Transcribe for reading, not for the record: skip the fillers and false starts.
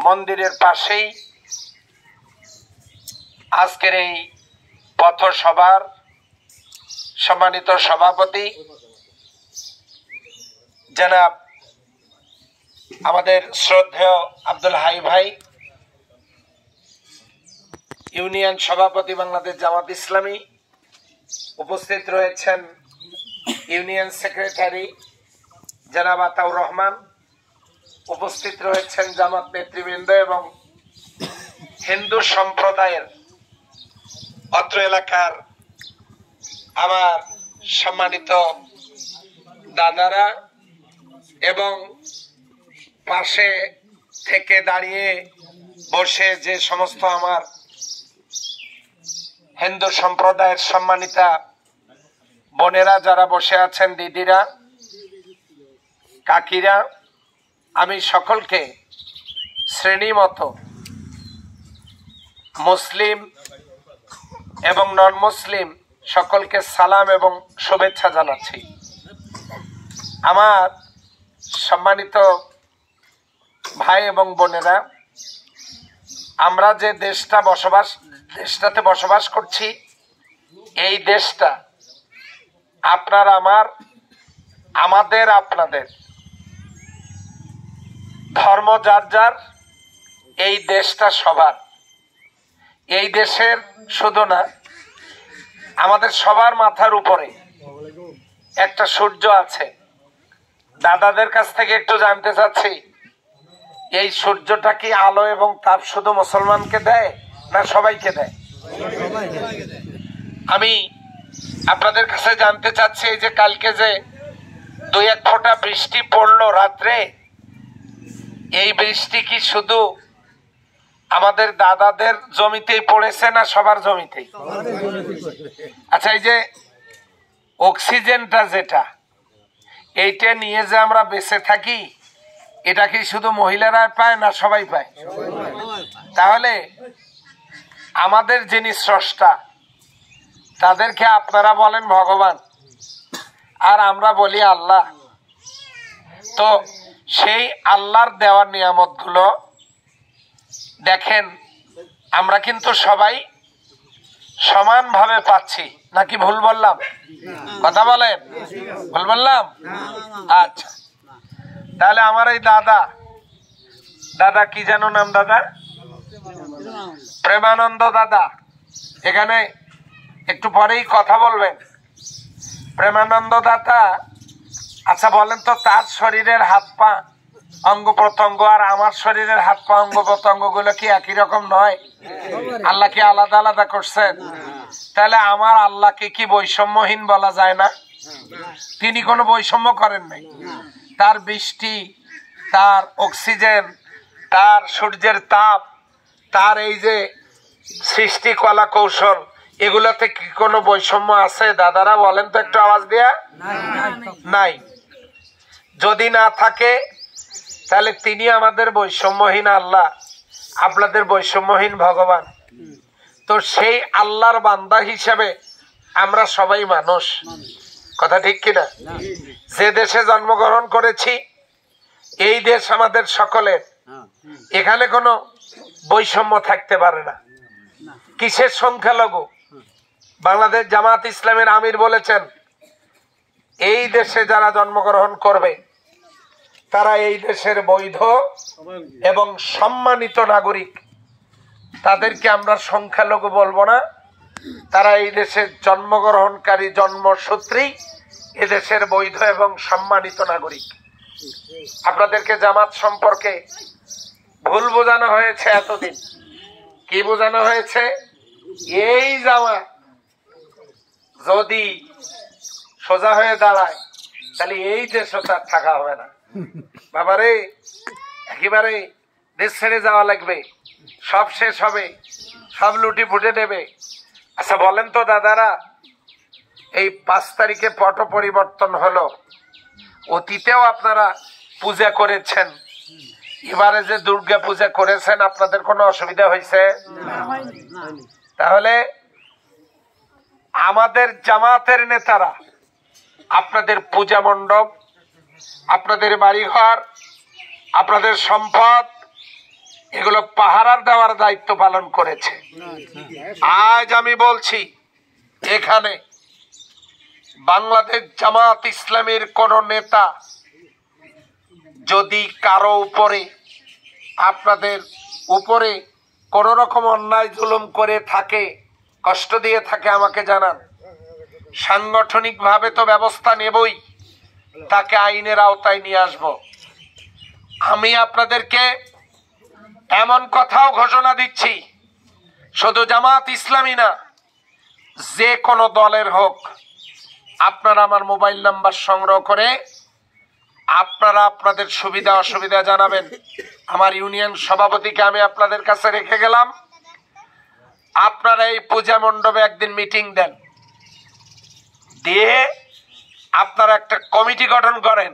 মন্দিরের পাশেই আজকের এই পথসভার সম্মানিত সভাপতি জনাব আমাদের শ্রদ্ধেয় আব্দুল হাই ভাই, ইউনিয়ন সভাপতি বাংলাদেশ জামাত ইসলামী, উপস্থিত রয়েছেন ইউনিয়ন সেক্রেটারি জনাব আতাউর রহমান, উপস্থিত রয়েছেন জামাত নেতৃবৃন্দ এবং হিন্দু সম্প্রদায়ের অত্র এলাকার আমার সম্মানিত দাদারা এবং পাশে থেকে দাঁড়িয়ে বসে যে সমস্ত আমার হিন্দু সম্প্রদায়ের সম্মানিতা বোনেরা যারা বসে আছেন, দিদিরা, কাকিরা, আমি সকলকে শ্রেণী মতো মুসলিম এবং নন মুসলিম সকলকে সালাম এবং শুভেচ্ছা জানাচ্ছি। আমার সম্মানিত ভাই এবং বোনেরা, আমরা যে দেশটাতে বসবাস করছি, এই দেশটা আপনার আমাদের আপনাদের ধর্ম যার যার, এই দেশটা সবার। এই দেশের শুধু না, আমাদের সবার মাথার উপরে একটা সূর্য আছে। দাদাদের কাছ থেকে একটু জানতে চাচ্ছি, এই সূর্যটা কি আলো এবং তাপ শুধু মুসলমানকে দেয় না সবাইকে দেয়? আমি আপনাদের কাছে জানতে চাচ্ছি, এই যে কালকে যে 2-1 ফোঁটা বৃষ্টি পড়লো রাত্রে, এই বৃষ্টি কি শুধু আমাদের দাদাদের জমিতেই পড়েছে না সবার জমিতেই? আচ্ছা, এই যে অক্সিজেনটা যেটা, এইটা নিয়ে যে আমরা বেঁচে থাকি, এটা কি শুধু মহিলারা পায় না সবাই পায়? তাহলে আমাদের যিনি স্রষ্টা, তাদেরকে আপনারা বলেন ভগবান আর আমরা বলি আল্লাহ। তো সেই আল্লাহর দেওয়ার নিয়ামত গুলো দেখেন, আমরা কিন্তু সবাই সমানভাবে পাচ্ছি নাকি ভুল বললাম? কথা বলেন, ভুল বললাম? আচ্ছা, তাহলে আমার এই দাদা কি যেন নাম, দাদা প্রেমানন্দ দাদা, এখানে একটু পরেই কথা বলবেন। প্রেমানন্দ দাদা, আচ্ছা বলেন তো, তার শরীরের হাত পা অঙ্গ প্রত্যঙ্গ আর আমার শরীরের হাত পা অঙ্গ প্রত্যঙ্গ গুলো কি একই রকম নয়? আল্লাহ কি আলাদা আলাদা করছেন? তাহলে আমার আল্লাহকে কি বৈষম্যহীন বলা যায় না? তিনি কোনো বৈষম্য করেন নাই। তার বৃষ্টি, তার অক্সিজেন, তার সূর্যের তাপ, তার এই যে সৃষ্টি কলা কৌশল, এগুলাতে কি কোনো বৈষম্য আছে? দাদারা বলেন তো একটু আওয়াজ দিয়া। নাই। যদি না থাকে তাহলে তিনি আমাদের বৈষম্যহীন আল্লাহ, আপনাদের বৈষম্যহীন ভগবান। তো সেই আল্লাহর বান্দা হিসাবে আমরা সবাই মানুষ, কথা ঠিক কিনা? যে দেশে জন্মগ্রহণ করেছি, এই দেশ আমাদের সকলের, এখানে কোনো বৈষম্য থাকতে পারে না। কিসের সংখ্যালঘু? বাংলাদেশ জামাত ইসলামের আমির বলেছেন, এই দেশে যারা জন্মগ্রহণ করবে তারা এই দেশের বৈধ এবং সম্মানিত নাগরিক, তাদেরকে আমরা সংখ্যালঘু বলবো না। তারা এই দেশের জন্মগ্রহণকারী, জন্মসূত্রেই এদেশের বৈধ এবং সম্মানিত নাগরিক। আপনাদেরকে জামাত সম্পর্কে ভুল বোঝানো হয়েছে এতদিন। কি বোঝানো হয়েছে? এই জামাত যদি সোজা হয়ে দাঁড়ায় তাহলে এই দেশও তার থাকা হবে না। বাবারে, একেবারে দেশ ছেড়ে যাওয়া লাগবে, সব শেষ হবে, সব লুটি ফুটে দেবে। আচ্ছা বলেন তো দাদারা, এই 5 তারিখে পট পরিবর্তন হলো, অতীতেও আপনারা পূজা করেছেন, এবারে যে দুর্গা পূজা করেছেন আপনাদের কোনো অসুবিধা হয়েছে? তাহলে আমাদের জামাতের নেতারা আপনাদের পূজা মণ্ডপ, আপনাদের বাড়িঘর, আপনাদের সম্পদ, এগুলো পাহারার দেওয়ার দায়িত্ব পালন করেছে। আজ আমি বলছি, এখানে বাংলাদেশ জামাত ইসলামের কোন নেতা যদি কারো উপরে, আপনাদের উপরে কোন রকম অন্যায় জুলুম করে থাকে, কষ্ট দিয়ে থাকে, আমাকে জানান। সাংগঠনিক ভাবে তো ব্যবস্থা নেবই, তাকে আইনের আওতায় নিয়ে আসব। আমি আপনাদেরকে এমন কথাও ঘোষণা দিচ্ছি, শুধু জামাত ইসলামী না, যে কোনো দলের হোক, আপনারা আমার মোবাইল নাম্বার সংগ্রহ করে আপনারা আপনাদের সুবিধা অসুবিধা জানাবেন। আমার ইউনিয়ন সভাপতিকে আমি আপনাদের কাছে রেখে গেলাম। আপনারা এই পূজা মণ্ডপে একদিন মিটিং দেন, দিয়ে আপনারা একটা কমিটি গঠন করেন।